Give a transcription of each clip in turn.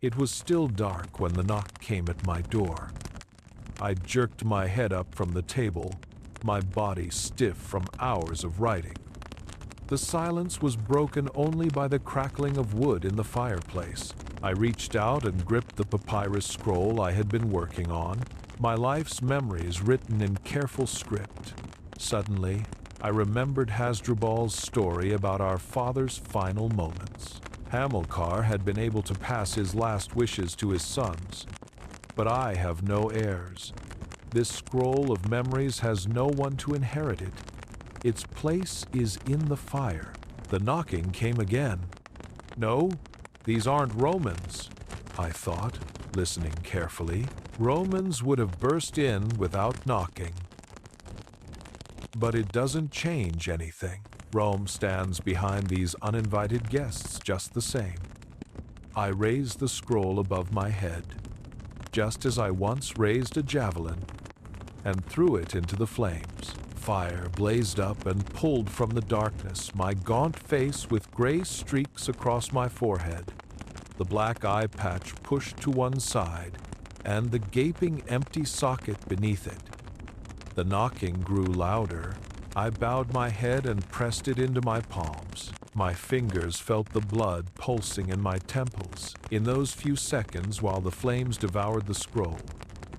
It was still dark when the knock came at my door. I jerked my head up from the table, my body stiff from hours of writing. The silence was broken only by the crackling of wood in the fireplace. I reached out and gripped the papyrus scroll I had been working on, my life's memories written in careful script. Suddenly, I remembered Hasdrubal's story about our father's final moments. Hamilcar had been able to pass his last wishes to his sons, but I have no heirs. This scroll of memories has no one to inherit it. Its place is in the fire. The knocking came again. No, these aren't Romans, I thought, listening carefully. Romans would have burst in without knocking. But it doesn't change anything. Rome stands behind these uninvited guests just the same. I raised the scroll above my head, just as I once raised a javelin, and threw it into the flames. Fire blazed up and pulled from the darkness, my gaunt face with gray streaks across my forehead. The black eye patch pushed to one side, and the gaping empty socket beneath it. The knocking grew louder. I bowed my head and pressed it into my palms. My fingers felt the blood pulsing in my temples. In those few seconds while the flames devoured the scroll,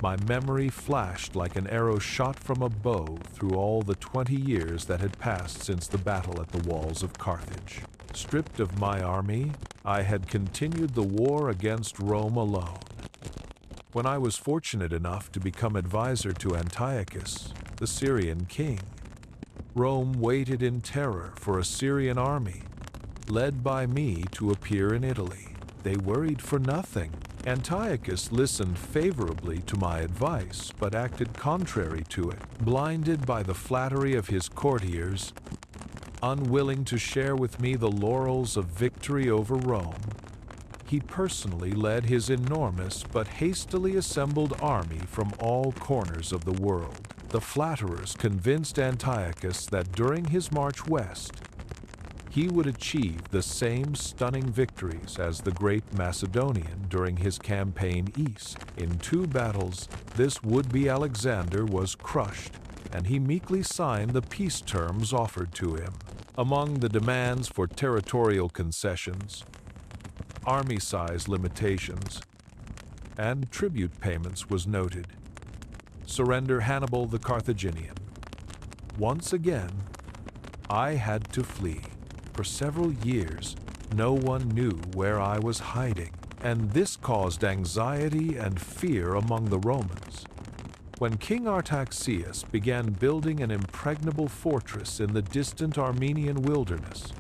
my memory flashed like an arrow shot from a bow through all the 20 years that had passed since the battle at the walls of Carthage. Stripped of my army, I had continued the war against Rome alone. When I was fortunate enough to become advisor to Antiochus, the Syrian king, Rome waited in terror for a Syrian army, led by me, to appear in Italy. They worried for nothing. Antiochus listened favorably to my advice, but acted contrary to it, blinded by the flattery of his courtiers, unwilling to share with me the laurels of victory over Rome. He personally led his enormous but hastily assembled army from all corners of the world. The flatterers convinced Antiochus that during his march west, he would achieve the same stunning victories as the great Macedonian during his campaign east. In 2 battles, this would-be Alexander was crushed, and he meekly signed the peace terms offered to him. Among the demands for territorial concessions, army size limitations, and tribute payments was noted. Surrender Hannibal the Carthaginian. Once again, I had to flee. For several years, no one knew where I was hiding, and this caused anxiety and fear among the Romans. When King Artaxias began building an impregnable fortress in the distant Armenian wilderness,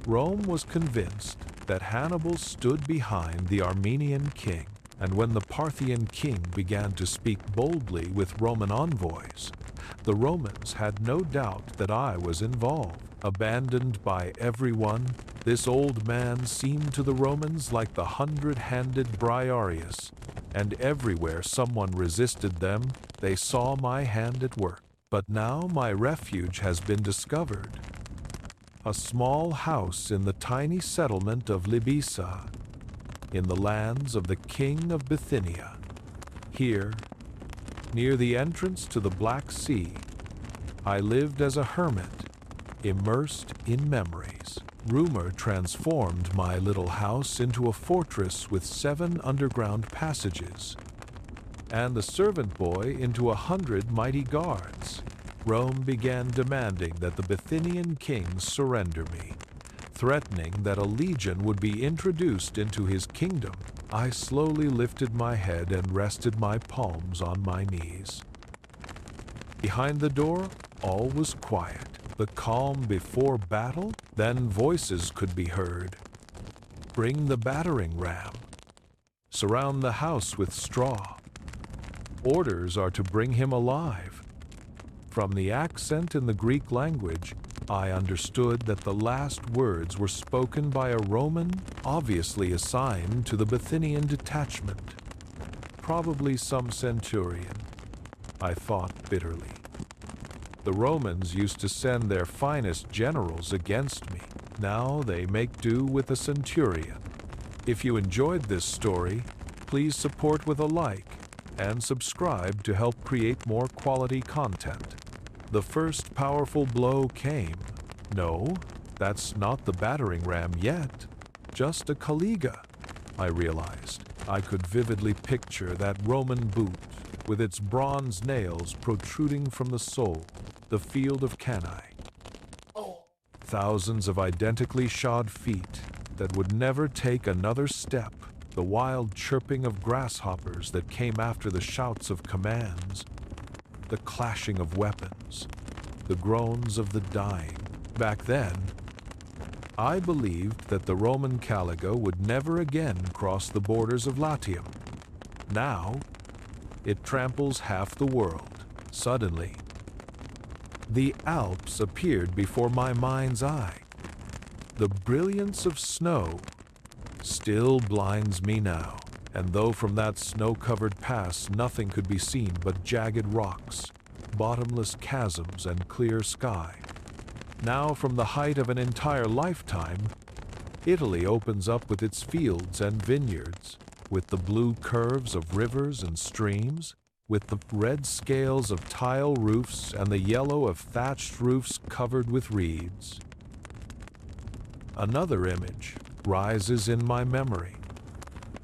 Rome was convinced that Hannibal stood behind the Armenian king. And when the Parthian king began to speak boldly with Roman envoys, the Romans had no doubt that I was involved. Abandoned by everyone, this old man seemed to the Romans like the 100-handed Briareus, and everywhere someone resisted them, they saw my hand at work. But now my refuge has been discovered. A small house in the tiny settlement of Libyssa, in the lands of the king of Bithynia. Here, near the entrance to the Black Sea, I lived as a hermit, immersed in memories. Rumor transformed my little house into a fortress with 7 underground passages, and the servant boy into 100 mighty guards. Rome began demanding that the Bithynian kings surrender me, threatening that a legion would be introduced into his kingdom. I slowly lifted my head and rested my palms on my knees. Behind the door, all was quiet. The calm before battle, then voices could be heard. Bring the battering ram. Surround the house with straw. Orders are to bring him alive. From the accent in the Greek language, I understood that the last words were spoken by a Roman, obviously assigned to the Bithynian detachment. Probably some centurion, I thought bitterly. The Romans used to send their finest generals against me. Now they make do with a centurion. If you enjoyed this story, please support with a like and subscribe to help create more quality content. The first powerful blow came. No, that's not the battering ram yet, just a caliga. I realized I could vividly picture that Roman boot with its bronze nails protruding from the sole, the field of Cannae. Thousands of identically shod feet that would never take another step, the wild chirping of grasshoppers that came after the shouts of commands, the clashing of weapons, the groans of the dying. Back then, I believed that the Roman caliga would never again cross the borders of Latium. Now, it tramples half the world. Suddenly, the Alps appeared before my mind's eye. The brilliance of snow still blinds me now, and though from that snow-covered pass nothing could be seen but jagged rocks, bottomless chasms, and clear sky, now from the height of an entire lifetime, Italy opens up with its fields and vineyards, with the blue curves of rivers and streams, with the red scales of tile roofs and the yellow of thatched roofs covered with reeds. Another image rises in my memory.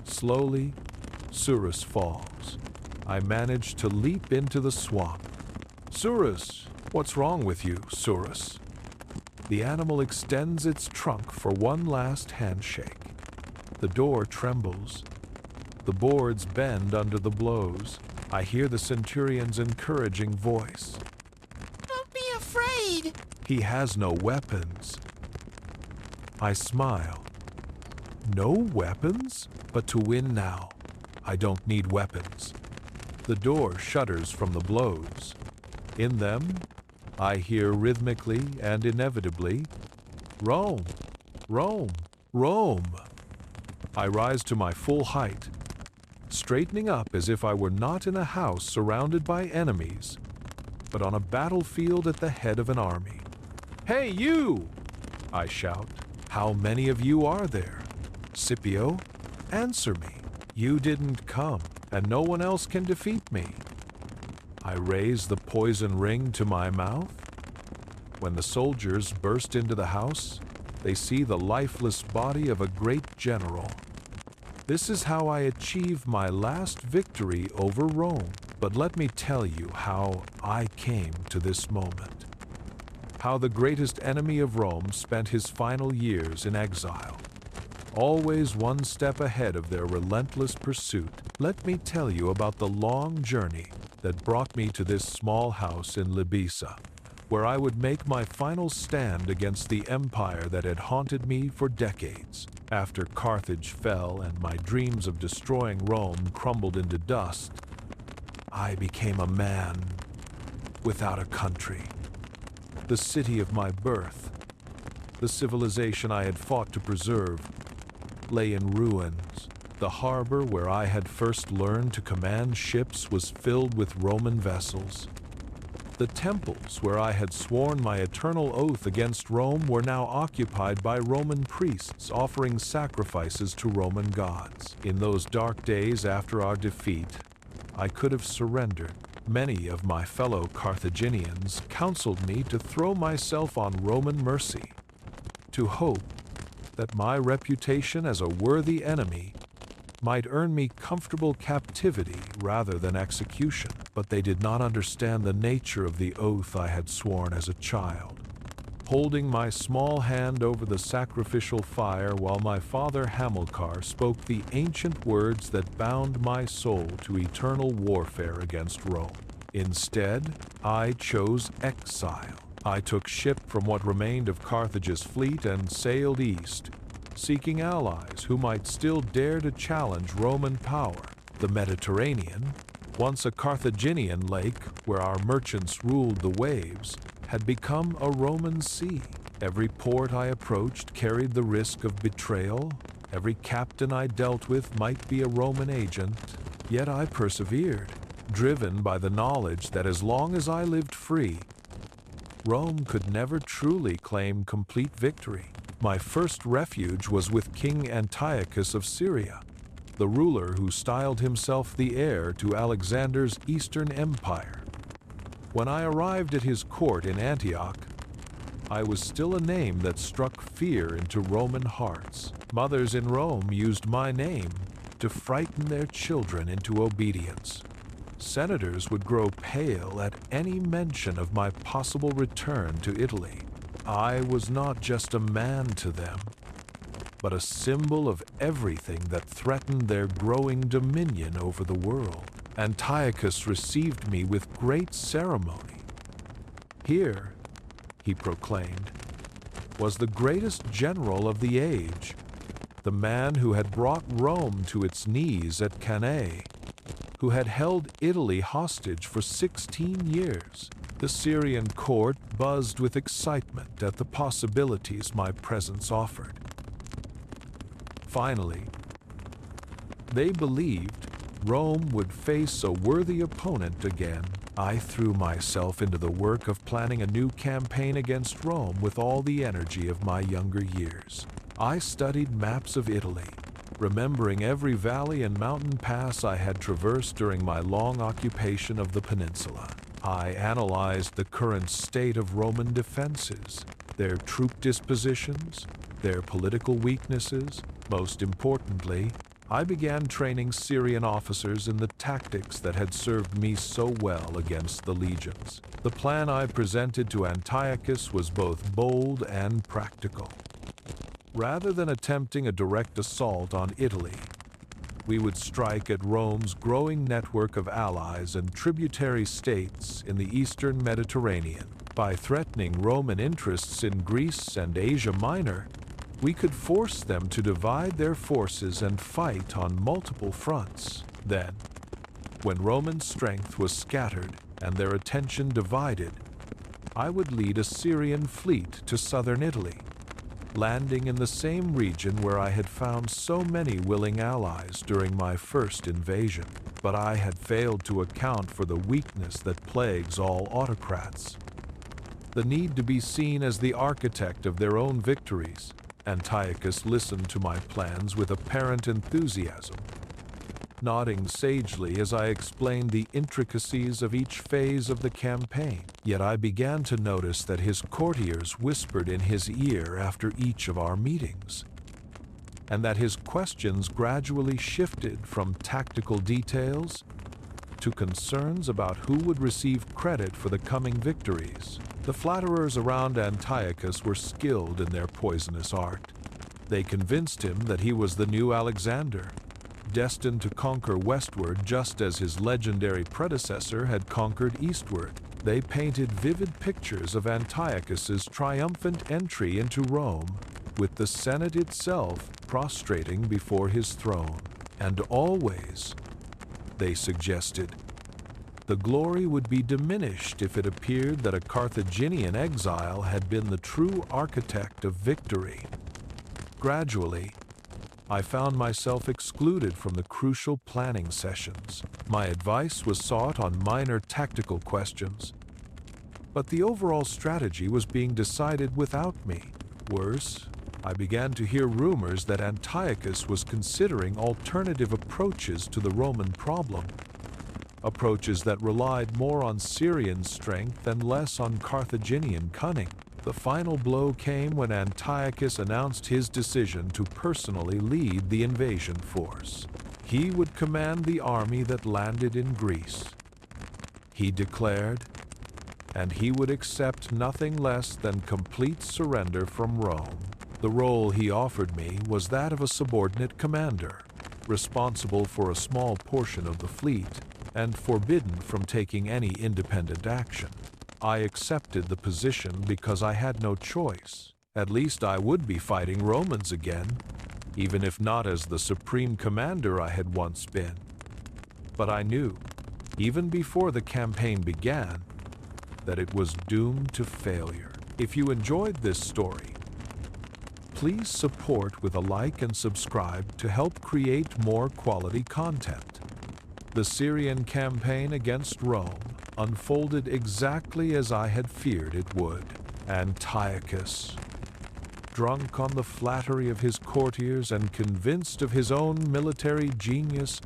Slowly, Surus falls. I manage to leap into the swamp. Surus, what's wrong with you, Surus? The animal extends its trunk for one last handshake. The door trembles. The boards bend under the blows. I hear the centurion's encouraging voice. Don't be afraid. He has no weapons. I smile. No weapons? But to win now, I don't need weapons. The door shudders from the blows. In them, I hear rhythmically and inevitably, Rome, Rome, Rome. I rise to my full height, straightening up as if I were not in a house surrounded by enemies, but on a battlefield at the head of an army. Hey, you! I shout. How many of you are there? Scipio, answer me. You didn't come, and no one else can defeat me. I raise the poison ring to my mouth. When the soldiers burst into the house, they see the lifeless body of a great general. This is how I achieve my last victory over Rome. But let me tell you how I came to this moment. How the greatest enemy of Rome spent his final years in exile. Always one step ahead of their relentless pursuit. Let me tell you about the long journey that brought me to this small house in Libyssa, where I would make my final stand against the empire that had haunted me for decades. After Carthage fell and my dreams of destroying Rome crumbled into dust, I became a man without a country. The city of my birth, the civilization I had fought to preserve, lay in ruins. The harbor where I had first learned to command ships was filled with Roman vessels. The temples where I had sworn my eternal oath against Rome were now occupied by Roman priests offering sacrifices to Roman gods. In those dark days after our defeat, I could have surrendered. Many of my fellow Carthaginians counseled me to throw myself on Roman mercy, to hope that my reputation as a worthy enemy might earn me comfortable captivity rather than execution. But they did not understand the nature of the oath I had sworn as a child. Holding my small hand over the sacrificial fire while my father Hamilcar spoke the ancient words that bound my soul to eternal warfare against Rome. Instead, I chose exile. I took ship from what remained of Carthage's fleet and sailed east, seeking allies who might still dare to challenge Roman power. The Mediterranean, once a Carthaginian lake where our merchants ruled the waves, had become a Roman sea. Every port I approached carried the risk of betrayal. Every captain I dealt with might be a Roman agent. Yet I persevered, driven by the knowledge that as long as I lived free, Rome could never truly claim complete victory. My first refuge was with King Antiochus of Syria, the ruler who styled himself the heir to Alexander's Eastern Empire. When I arrived at his court in Antioch, I was still a name that struck fear into Roman hearts. Mothers in Rome used my name to frighten their children into obedience. Senators would grow pale at any mention of my possible return to Italy. I was not just a man to them, but a symbol of everything that threatened their growing dominion over the world. Antiochus received me with great ceremony. Here, he proclaimed, was the greatest general of the age, the man who had brought Rome to its knees at Cannae, who had held Italy hostage for 16 years. The Syrian court buzzed with excitement at the possibilities my presence offered. Finally, they believed Rome would face a worthy opponent again. I threw myself into the work of planning a new campaign against Rome with all the energy of my younger years. I studied maps of Italy, remembering every valley and mountain pass I had traversed during my long occupation of the peninsula. I analyzed the current state of Roman defenses, their troop dispositions, their political weaknesses. Most importantly, I began training Syrian officers in the tactics that had served me so well against the legions. The plan I presented to Antiochus was both bold and practical. Rather than attempting a direct assault on Italy, we would strike at Rome's growing network of allies and tributary states in the eastern Mediterranean. By threatening Roman interests in Greece and Asia Minor, we could force them to divide their forces and fight on multiple fronts. Then, when Roman strength was scattered and their attention divided, I would lead a Syrian fleet to southern Italy, landing in the same region where I had found so many willing allies during my first invasion. But I had failed to account for the weakness that plagues all autocrats: the need to be seen as the architect of their own victories. Antiochus listened to my plans with apparent enthusiasm, nodding sagely as I explained the intricacies of each phase of the campaign. Yet I began to notice that his courtiers whispered in his ear after each of our meetings, and that his questions gradually shifted from tactical details to concerns about who would receive credit for the coming victories. The flatterers around Antiochus were skilled in their poisonous art. They convinced him that he was the new Alexander, destined to conquer westward just as his legendary predecessor had conquered eastward. They painted vivid pictures of Antiochus's triumphant entry into Rome, with the Senate itself prostrating before his throne. And always, they suggested, the glory would be diminished if it appeared that a Carthaginian exile had been the true architect of victory. Gradually, I found myself excluded from the crucial planning sessions. My advice was sought on minor tactical questions, but the overall strategy was being decided without me. Worse, I began to hear rumors that Antiochus was considering alternative approaches to the Roman problem, approaches that relied more on Syrian strength and less on Carthaginian cunning. The final blow came when Antiochus announced his decision to personally lead the invasion force. He would command the army that landed in Greece. He declared, and he would accept nothing less than complete surrender from Rome. The role he offered me was that of a subordinate commander, responsible for a small portion of the fleet and forbidden from taking any independent action. I accepted the position because I had no choice. At least I would be fighting Romans again, even if not as the supreme commander I had once been. But I knew, even before the campaign began, that it was doomed to failure. If you enjoyed this story, please support with a like and subscribe to help create more quality content. The Syrian campaign against Rome unfolded exactly as I had feared it would. Antiochus, drunk on the flattery of his courtiers and convinced of his own military genius,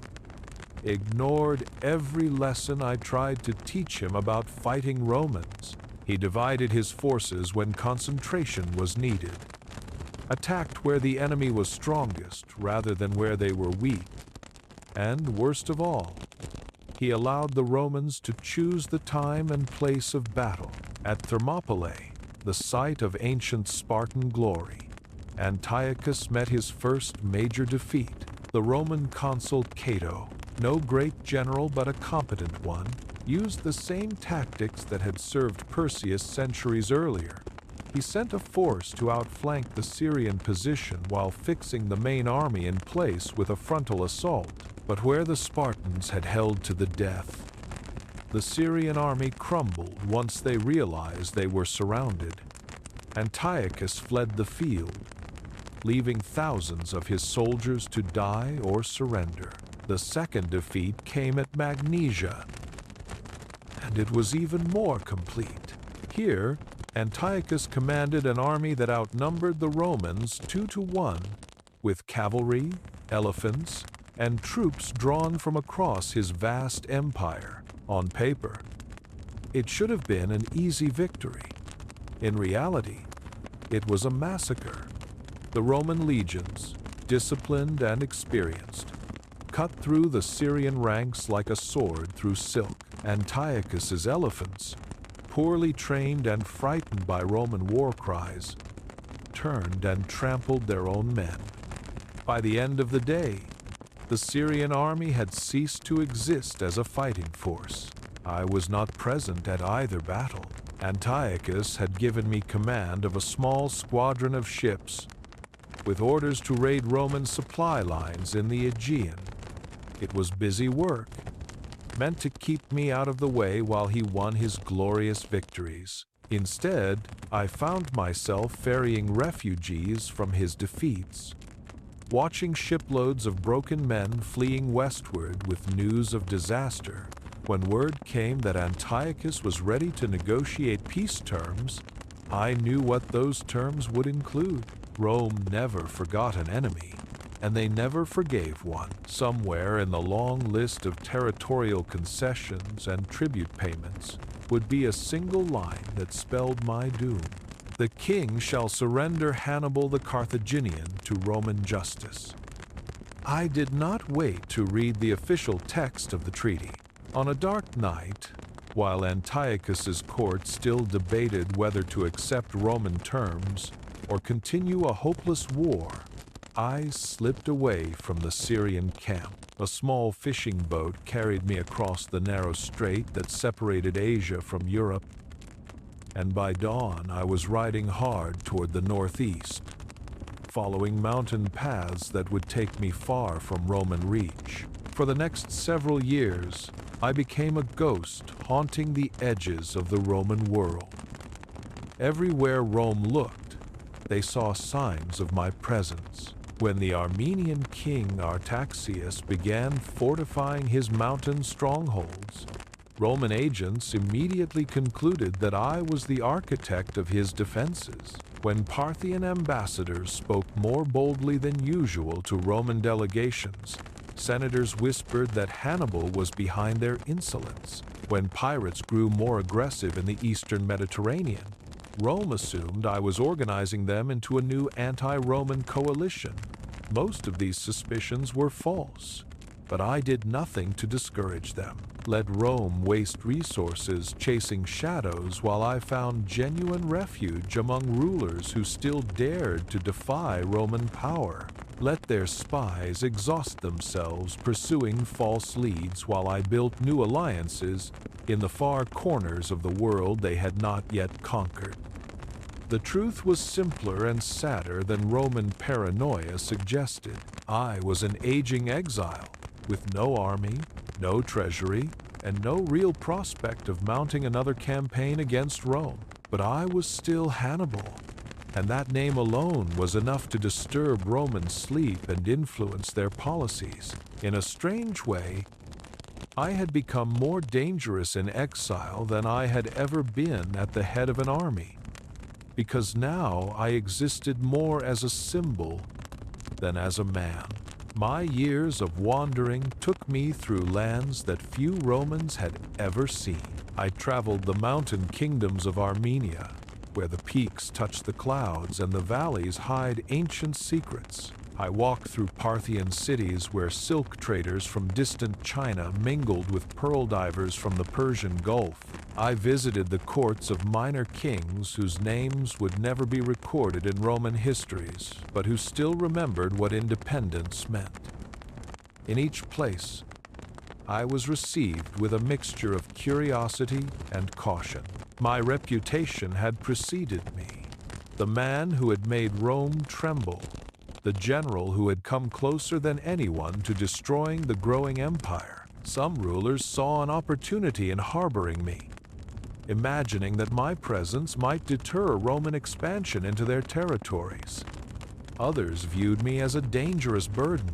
ignored every lesson I tried to teach him about fighting Romans. He divided his forces when concentration was needed, attacked where the enemy was strongest rather than where they were weak, and, worst of all, he allowed the Romans to choose the time and place of battle. At Thermopylae, the site of ancient Spartan glory, Antiochus met his first major defeat. The Roman consul Cato, no great general but a competent one, used the same tactics that had served Perseus centuries earlier. He sent a force to outflank the Syrian position while fixing the main army in place with a frontal assault. But where the Spartans had held to the death, the Syrian army crumbled once they realized they were surrounded. Antiochus fled the field, leaving thousands of his soldiers to die or surrender. The second defeat came at Magnesia, and it was even more complete. Here, Antiochus commanded an army that outnumbered the Romans 2-1, with cavalry, elephants, and troops drawn from across his vast empire. On paper, it should have been an easy victory. In reality, it was a massacre. The Roman legions, disciplined and experienced, cut through the Syrian ranks like a sword through silk. Antiochus's elephants, poorly trained and frightened by Roman war cries, turned and trampled their own men. By the end of the day, the Syrian army had ceased to exist as a fighting force. I was not present at either battle. Antiochus had given me command of a small squadron of ships, with orders to raid Roman supply lines in the Aegean. It was busy work, meant to keep me out of the way while he won his glorious victories. Instead, I found myself ferrying refugees from his defeats, watching shiploads of broken men fleeing westward with news of disaster. When word came that Antiochus was ready to negotiate peace terms, I knew what those terms would include. Rome never forgot an enemy, and they never forgave one. Somewhere in the long list of territorial concessions and tribute payments would be a single line that spelled my doom. The king shall surrender Hannibal the Carthaginian to Roman justice. I did not wait to read the official text of the treaty. On a dark night, while Antiochus's court still debated whether to accept Roman terms or continue a hopeless war, I slipped away from the Syrian camp. A small fishing boat carried me across the narrow strait that separated Asia from Europe, and by dawn I was riding hard toward the northeast, following mountain paths that would take me far from Roman reach. For the next several years, I became a ghost haunting the edges of the Roman world. Everywhere Rome looked, they saw signs of my presence. When the Armenian king Artaxias began fortifying his mountain strongholds, Roman agents immediately concluded that I was the architect of his defenses. When Parthian ambassadors spoke more boldly than usual to Roman delegations, senators whispered that Hannibal was behind their insolence. When pirates grew more aggressive in the eastern Mediterranean, Rome assumed I was organizing them into a new anti-Roman coalition. Most of these suspicions were false, but I did nothing to discourage them. Let Rome waste resources chasing shadows while I found genuine refuge among rulers who still dared to defy Roman power. Let their spies exhaust themselves pursuing false leads while I built new alliances in the far corners of the world they had not yet conquered. The truth was simpler and sadder than Roman paranoia suggested. I was an aging exile, with no army, no treasury, and no real prospect of mounting another campaign against Rome. But I was still Hannibal, and that name alone was enough to disturb Roman sleep and influence their policies. In a strange way, I had become more dangerous in exile than I had ever been at the head of an army, because now I existed more as a symbol than as a man. My years of wandering took me through lands that few Romans had ever seen. I traveled the mountain kingdoms of Armenia, where the peaks touch the clouds and the valleys hide ancient secrets. I walked through Parthian cities where silk traders from distant China mingled with pearl divers from the Persian Gulf. I visited the courts of minor kings whose names would never be recorded in Roman histories, but who still remembered what independence meant. In each place, I was received with a mixture of curiosity and caution. My reputation had preceded me. The man who had made Rome tremble, the general who had come closer than anyone to destroying the growing empire. Some rulers saw an opportunity in harboring me, imagining that my presence might deter Roman expansion into their territories. Others viewed me as a dangerous burden,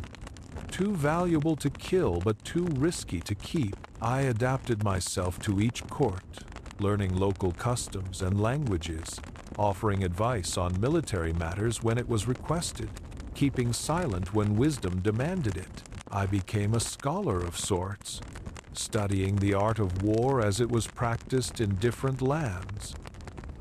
too valuable to kill but too risky to keep. I adapted myself to each court, learning local customs and languages, offering advice on military matters when it was requested, keeping silent when wisdom demanded it. I became a scholar of sorts, studying the art of war as it was practiced in different lands,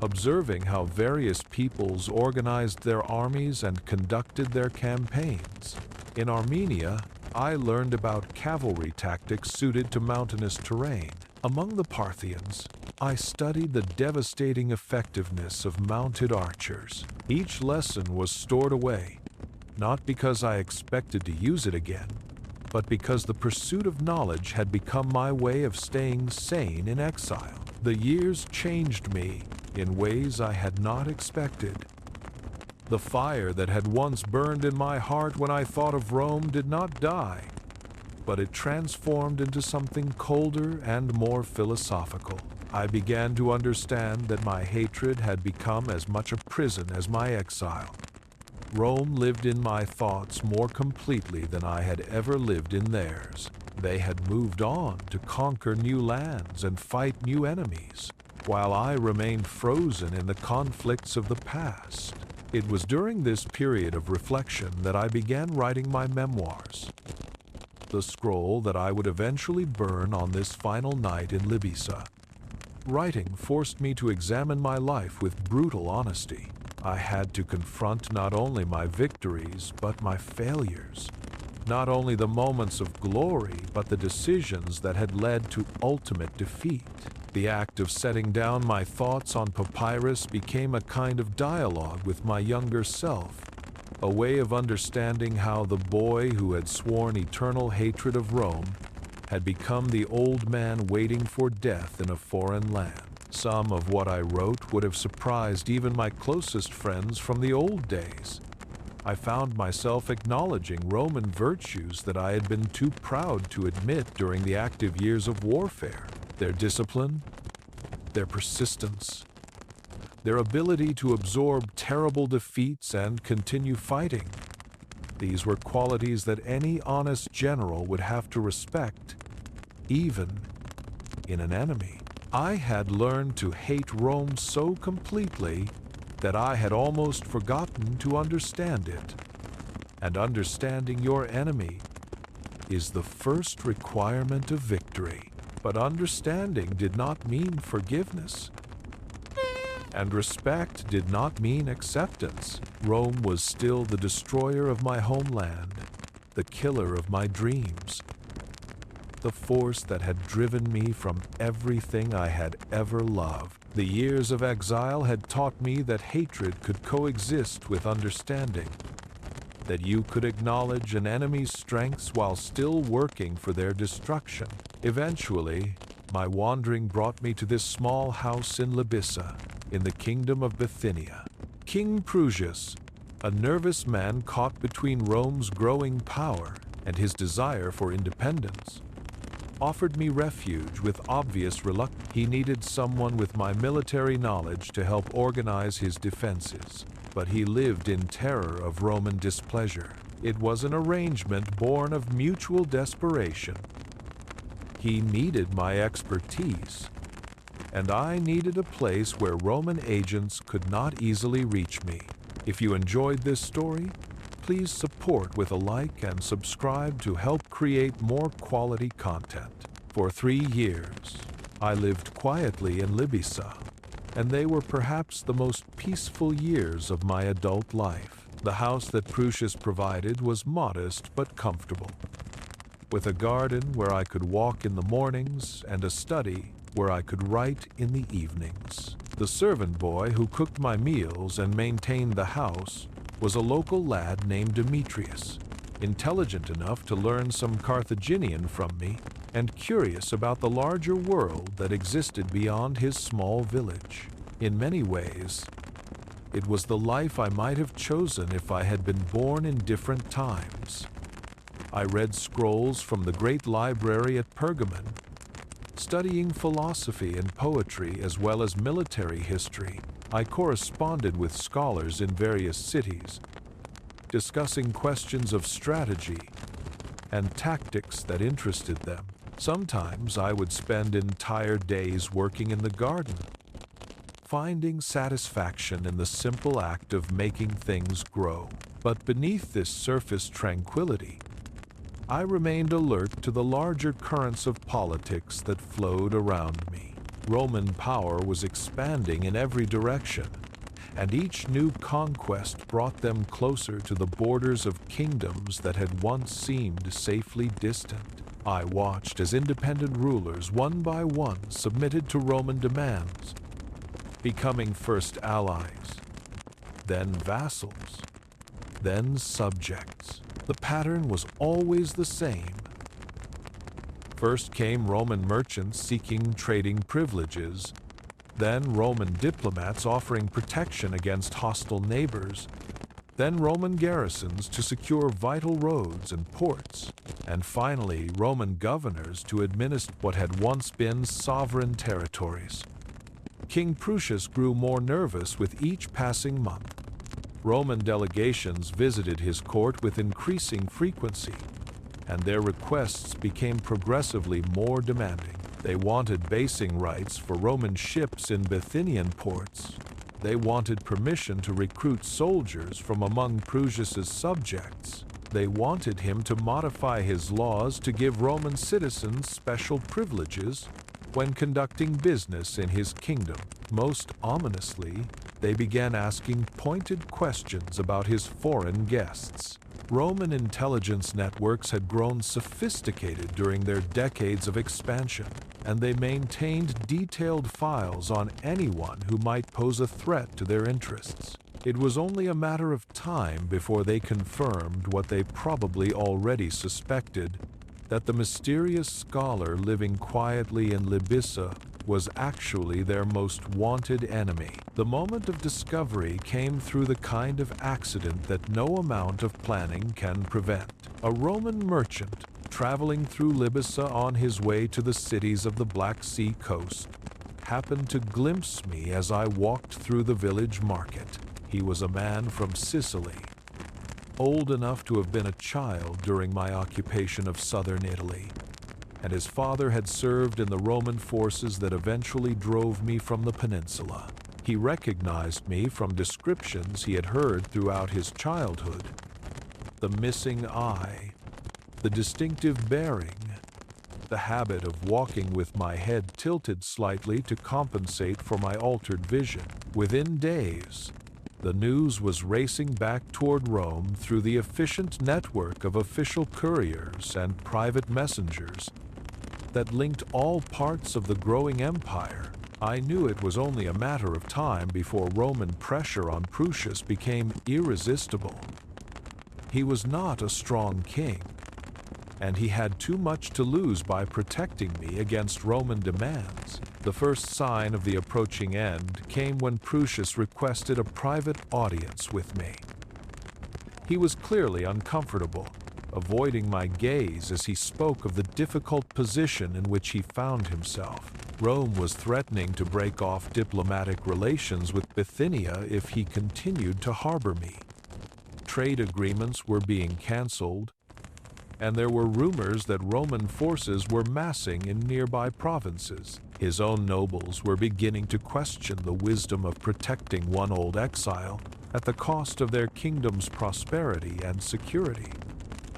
observing how various peoples organized their armies and conducted their campaigns. In Armenia, I learned about cavalry tactics suited to mountainous terrain. Among the Parthians, I studied the devastating effectiveness of mounted archers. Each lesson was stored away, not because I expected to use it again, but because the pursuit of knowledge had become my way of staying sane in exile. The years changed me in ways I had not expected. The fire that had once burned in my heart when I thought of Rome did not die, but it transformed into something colder and more philosophical. I began to understand that my hatred had become as much a prison as my exile. Rome lived in my thoughts more completely than I had ever lived in theirs. They had moved on to conquer new lands and fight new enemies, while I remained frozen in the conflicts of the past. It was during this period of reflection that I began writing my memoirs, the scroll that I would eventually burn on this final night in Libyssa. Writing forced me to examine my life with brutal honesty. I had to confront not only my victories, but my failures. Not only the moments of glory, but the decisions that had led to ultimate defeat. The act of setting down my thoughts on papyrus became a kind of dialogue with my younger self, a way of understanding how the boy who had sworn eternal hatred of Rome had become the old man waiting for death in a foreign land. Some of what I wrote would have surprised even my closest friends from the old days. I found myself acknowledging Roman virtues that I had been too proud to admit during the active years of warfare. Their discipline, their persistence, their ability to absorb terrible defeats and continue fighting. These were qualities that any honest general would have to respect, even in an enemy. I had learned to hate Rome so completely that I had almost forgotten to understand it. And understanding your enemy is the first requirement of victory. But understanding did not mean forgiveness, and respect did not mean acceptance. Rome was still the destroyer of my homeland, the killer of my dreams, the force that had driven me from everything I had ever loved. The years of exile had taught me that hatred could coexist with understanding, that you could acknowledge an enemy's strengths while still working for their destruction. Eventually, my wandering brought me to this small house in Libyssa, in the kingdom of Bithynia. King Prusius, a nervous man caught between Rome's growing power and his desire for independence, offered me refuge with obvious reluctance. He needed someone with my military knowledge to help organize his defenses, but he lived in terror of Roman displeasure. It was an arrangement born of mutual desperation. He needed my expertise, and I needed a place where Roman agents could not easily reach me. If you enjoyed this story, please support with a like and subscribe to help create more quality content. For 3 years, I lived quietly in Libyssa, and they were perhaps the most peaceful years of my adult life. The house that Prusius provided was modest but comfortable, with a garden where I could walk in the mornings and a study where I could write in the evenings. The servant boy who cooked my meals and maintained the house was a local lad named Demetrius, intelligent enough to learn some Carthaginian from me and curious about the larger world that existed beyond his small village. In many ways, it was the life I might have chosen if I had been born in different times. I read scrolls from the great library at Pergamon, studying philosophy and poetry as well as military history. I corresponded with scholars in various cities, discussing questions of strategy and tactics that interested them. Sometimes I would spend entire days working in the garden, finding satisfaction in the simple act of making things grow. But beneath this surface tranquility, I remained alert to the larger currents of politics that flowed around me. Roman power was expanding in every direction, and each new conquest brought them closer to the borders of kingdoms that had once seemed safely distant. I watched as independent rulers one by one submitted to Roman demands, becoming first allies, then vassals, then subjects. The pattern was always the same. First came Roman merchants seeking trading privileges, then Roman diplomats offering protection against hostile neighbors, then Roman garrisons to secure vital roads and ports, and finally Roman governors to administer what had once been sovereign territories. King Prusius grew more nervous with each passing month. Roman delegations visited his court with increasing frequency, and their requests became progressively more demanding. They wanted basing rights for Roman ships in Bithynian ports. They wanted permission to recruit soldiers from among Prusius's subjects. They wanted him to modify his laws to give Roman citizens special privileges when conducting business in his kingdom. Most ominously, they began asking pointed questions about his foreign guests. Roman intelligence networks had grown sophisticated during their decades of expansion, and they maintained detailed files on anyone who might pose a threat to their interests. It was only a matter of time before they confirmed what they probably already suspected, that the mysterious scholar living quietly in Libyssa was actually their most wanted enemy. The moment of discovery came through the kind of accident that no amount of planning can prevent. A Roman merchant, traveling through Libyssa on his way to the cities of the Black Sea coast, happened to glimpse me as I walked through the village market. He was a man from Sicily, old enough to have been a child during my occupation of southern Italy, and his father had served in the Roman forces that eventually drove me from the peninsula. He recognized me from descriptions he had heard throughout his childhood. The missing eye, the distinctive bearing, the habit of walking with my head tilted slightly to compensate for my altered vision. Within days, the news was racing back toward Rome through the efficient network of official couriers and private messengers that linked all parts of the growing empire. I knew it was only a matter of time before Roman pressure on Prusius became irresistible. He was not a strong king, and he had too much to lose by protecting me against Roman demands. The first sign of the approaching end came when Prusius requested a private audience with me. He was clearly uncomfortable, avoiding my gaze as he spoke of the difficult position in which he found himself. Rome was threatening to break off diplomatic relations with Bithynia if he continued to harbor me. Trade agreements were being canceled, and there were rumors that Roman forces were massing in nearby provinces. His own nobles were beginning to question the wisdom of protecting one old exile at the cost of their kingdom's prosperity and security.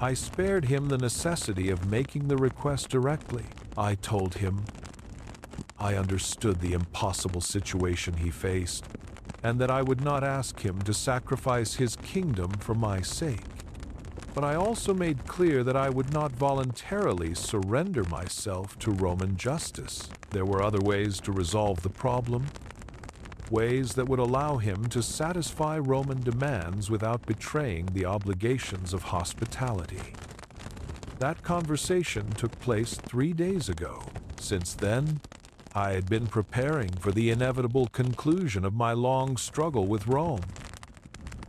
I spared him the necessity of making the request directly. I told him I understood the impossible situation he faced, and that I would not ask him to sacrifice his kingdom for my sake. But I also made clear that I would not voluntarily surrender myself to Roman justice. There were other ways to resolve the problem, ways that would allow him to satisfy Roman demands without betraying the obligations of hospitality. That conversation took place 3 days ago. Since then, I had been preparing for the inevitable conclusion of my long struggle with Rome.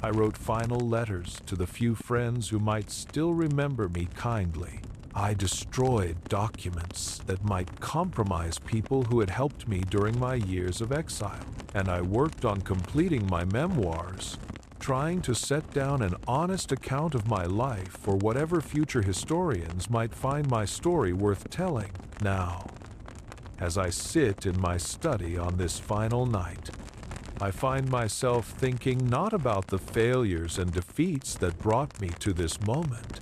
I wrote final letters to the few friends who might still remember me kindly. I destroyed documents that might compromise people who had helped me during my years of exile. And I worked on completing my memoirs, trying to set down an honest account of my life for whatever future historians might find my story worth telling. Now, as I sit in my study on this final night, I find myself thinking not about the failures and defeats that brought me to this moment,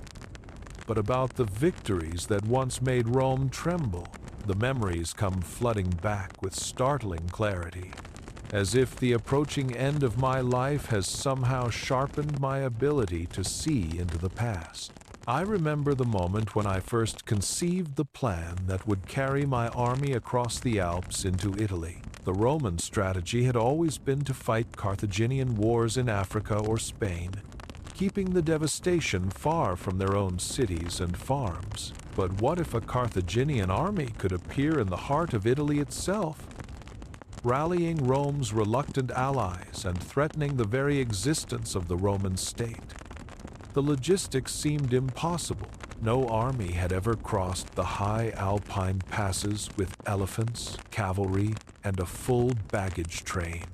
but about the victories that once made Rome tremble. The memories come flooding back with startling clarity, as if the approaching end of my life has somehow sharpened my ability to see into the past. I remember the moment when I first conceived the plan that would carry my army across the Alps into Italy. The Roman strategy had always been to fight Carthaginian wars in Africa or Spain, keeping the devastation far from their own cities and farms. But what if a Carthaginian army could appear in the heart of Italy itself, rallying Rome's reluctant allies and threatening the very existence of the Roman state? The logistics seemed impossible. No army had ever crossed the high alpine passes with elephants, cavalry, and a full baggage train.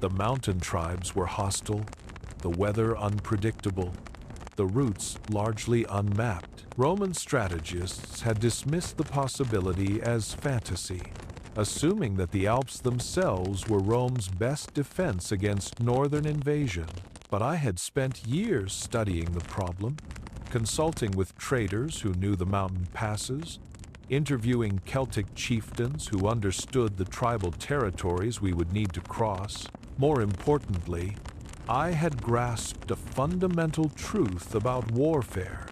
The mountain tribes were hostile, the weather unpredictable, the routes largely unmapped. Roman strategists had dismissed the possibility as fantasy, assuming that the Alps themselves were Rome's best defense against northern invasion. But I had spent years studying the problem, consulting with traders who knew the mountain passes, interviewing Celtic chieftains who understood the tribal territories we would need to cross. More importantly, I had grasped a fundamental truth about warfare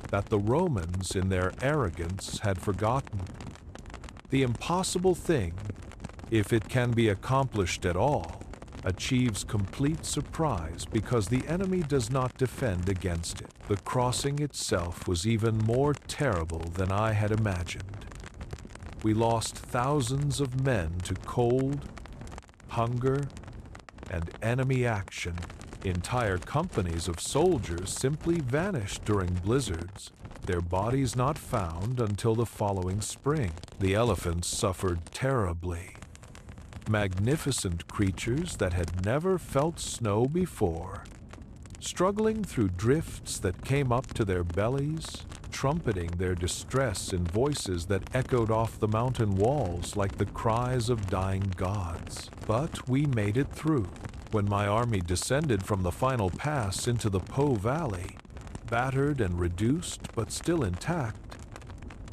that the Romans, in their arrogance, had forgotten. The impossible thing, if it can be accomplished at all, achieves complete surprise because the enemy does not defend against it. The crossing itself was even more terrible than I had imagined. We lost thousands of men to cold, hunger, and enemy action. Entire companies of soldiers simply vanished during blizzards, their bodies not found until the following spring. The elephants suffered terribly. Magnificent creatures that had never felt snow before, struggling through drifts that came up to their bellies, trumpeting their distress in voices that echoed off the mountain walls like the cries of dying gods. But we made it through. When my army descended from the final pass into the Po Valley, battered and reduced but still intact,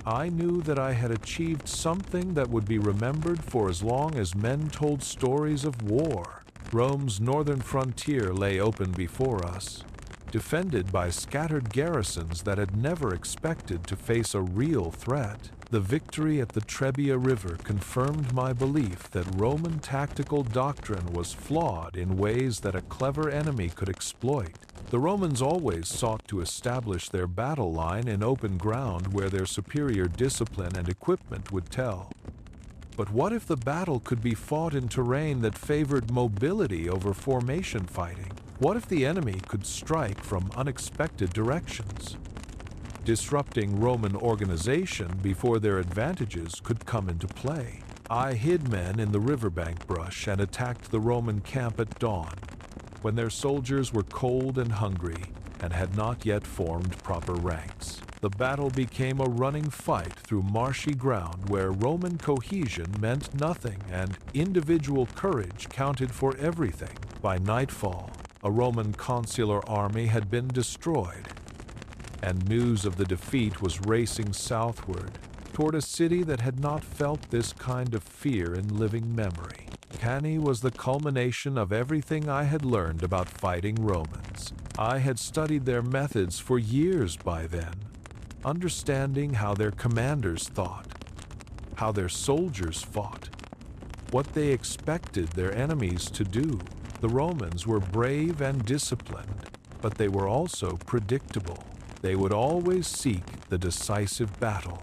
I knew that I had achieved something that would be remembered for as long as men told stories of war. Rome's northern frontier lay open before us, defended by scattered garrisons that had never expected to face a real threat. The victory at the Trebia River confirmed my belief that Roman tactical doctrine was flawed in ways that a clever enemy could exploit. The Romans always sought to establish their battle line in open ground where their superior discipline and equipment would tell. But what if the battle could be fought in terrain that favored mobility over formation fighting? What if the enemy could strike from unexpected directions, disrupting Roman organization before their advantages could come into play? I hid men in the riverbank brush and attacked the Roman camp at dawn, when their soldiers were cold and hungry and had not yet formed proper ranks. The battle became a running fight through marshy ground where Roman cohesion meant nothing and individual courage counted for everything. By nightfall, a Roman consular army had been destroyed, and news of the defeat was racing southward toward a city that had not felt this kind of fear in living memory. Cannae was the culmination of everything I had learned about fighting Romans. I had studied their methods for years by then, understanding how their commanders thought, how their soldiers fought, what they expected their enemies to do. The Romans were brave and disciplined, but they were also predictable. They would always seek the decisive battle,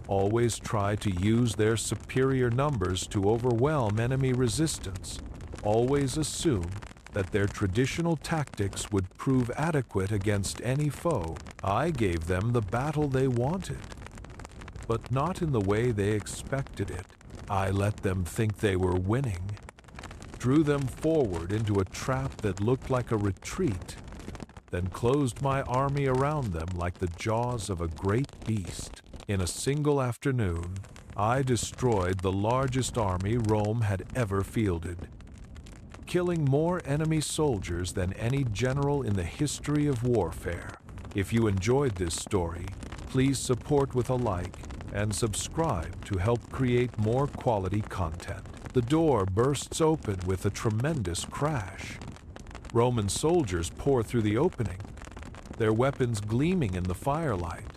always try to use their superior numbers to overwhelm enemy resistance, always assume that their traditional tactics would prove adequate against any foe. I gave them the battle they wanted, but not in the way they expected it. I let them think they were winning, drew them forward into a trap that looked like a retreat, then closed my army around them like the jaws of a great beast. In a single afternoon, I destroyed the largest army Rome had ever fielded, killing more enemy soldiers than any general in the history of warfare. If you enjoyed this story, please support with a like and subscribe to help create more quality content. The door bursts open with a tremendous crash. Roman soldiers pour through the opening, their weapons gleaming in the firelight,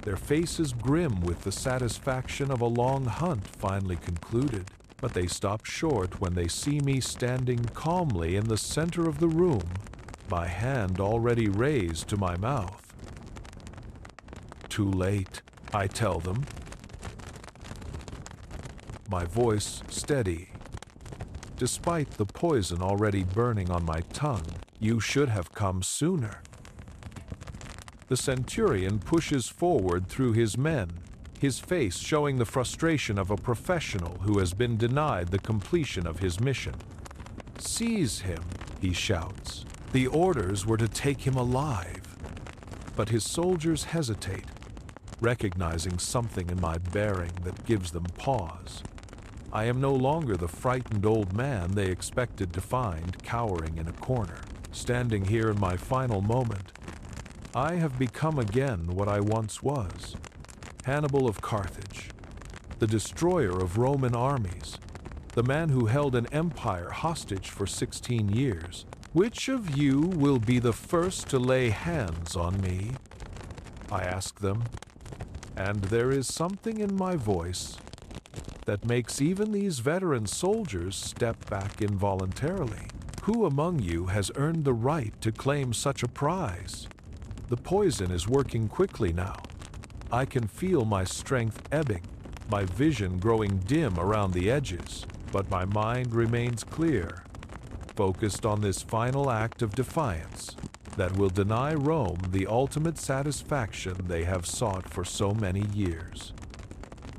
their faces grim with the satisfaction of a long hunt finally concluded. But they stop short when they see me standing calmly in the center of the room, my hand already raised to my mouth. Too late, I tell them, my voice steady. Despite the poison already burning on my tongue, you should have come sooner. The centurion pushes forward through his men, his face showing the frustration of a professional who has been denied the completion of his mission. "Seize him," he shouts. The orders were to take him alive. But his soldiers hesitate, recognizing something in my bearing that gives them pause. I am no longer the frightened old man they expected to find cowering in a corner. Standing here in my final moment, I have become again what I once was. Hannibal of Carthage, the destroyer of Roman armies, the man who held an empire hostage for 16 years. Which of you will be the first to lay hands on me? I ask them, and there is something in my voice that makes even these veteran soldiers step back involuntarily. Who among you has earned the right to claim such a prize? The poison is working quickly now. I can feel my strength ebbing, my vision growing dim around the edges, but my mind remains clear, focused on this final act of defiance that will deny Rome the ultimate satisfaction they have sought for so many years.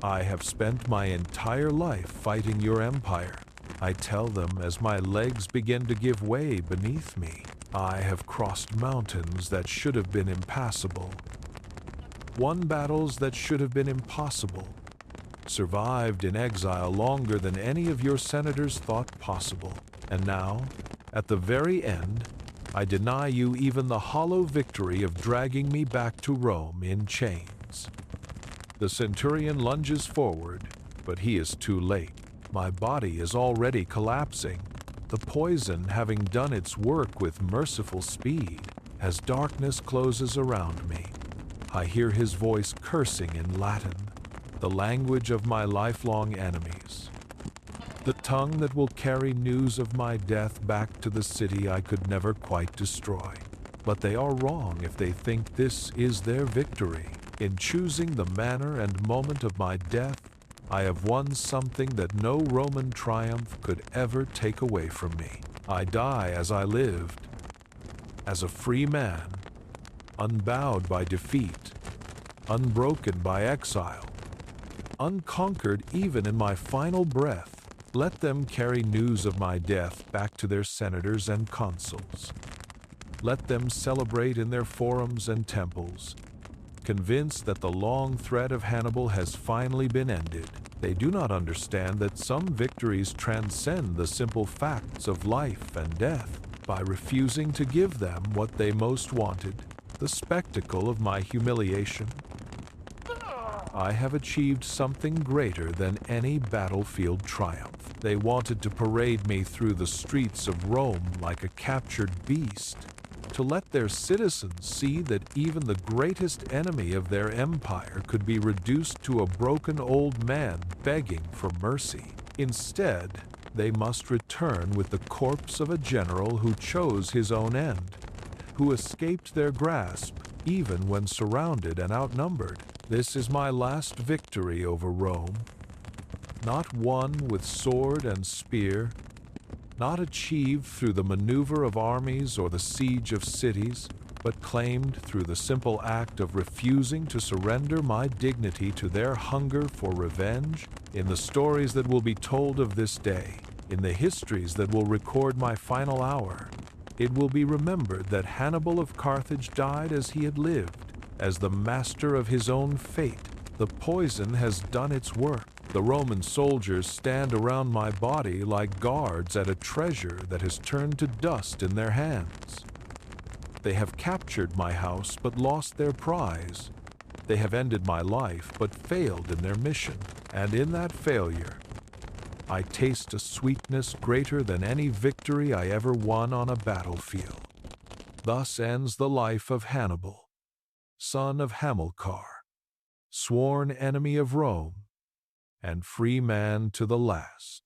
I have spent my entire life fighting your empire, I tell them as my legs begin to give way beneath me. I have crossed mountains that should have been impassable, won battles that should have been impossible, survived in exile longer than any of your senators thought possible. And now, at the very end, I deny you even the hollow victory of dragging me back to Rome in chains. The centurion lunges forward, but he is too late. My body is already collapsing, the poison having done its work with merciful speed. As darkness closes around me, I hear his voice cursing in Latin, the language of my lifelong enemies. The tongue that will carry news of my death back to the city I could never quite destroy. But they are wrong if they think this is their victory. In choosing the manner and moment of my death, I have won something that no Roman triumph could ever take away from me. I die as I lived, as a free man, unbowed by defeat, unbroken by exile, unconquered even in my final breath. Let them carry news of my death back to their senators and consuls. Let them celebrate in their forums and temples, convinced that the long threat of Hannibal has finally been ended. They do not understand that some victories transcend the simple facts of life and death. By refusing to give them what they most wanted, the spectacle of my humiliation, I have achieved something greater than any battlefield triumph. They wanted to parade me through the streets of Rome like a captured beast, to let their citizens see that even the greatest enemy of their empire could be reduced to a broken old man begging for mercy. Instead, they must return with the corpse of a general who chose his own end, who escaped their grasp even when surrounded and outnumbered. This is my last victory over Rome, not won with sword and spear, not achieved through the maneuver of armies or the siege of cities, but claimed through the simple act of refusing to surrender my dignity to their hunger for revenge. In the stories that will be told of this day, in the histories that will record my final hour, it will be remembered that Hannibal of Carthage died as he had lived, as the master of his own fate. The poison has done its work. The Roman soldiers stand around my body like guards at a treasure that has turned to dust in their hands. They have captured my house but lost their prize. They have ended my life but failed in their mission. And in that failure, I taste a sweetness greater than any victory I ever won on a battlefield. Thus ends the life of Hannibal, son of Hamilcar, sworn enemy of Rome, and free man to the last.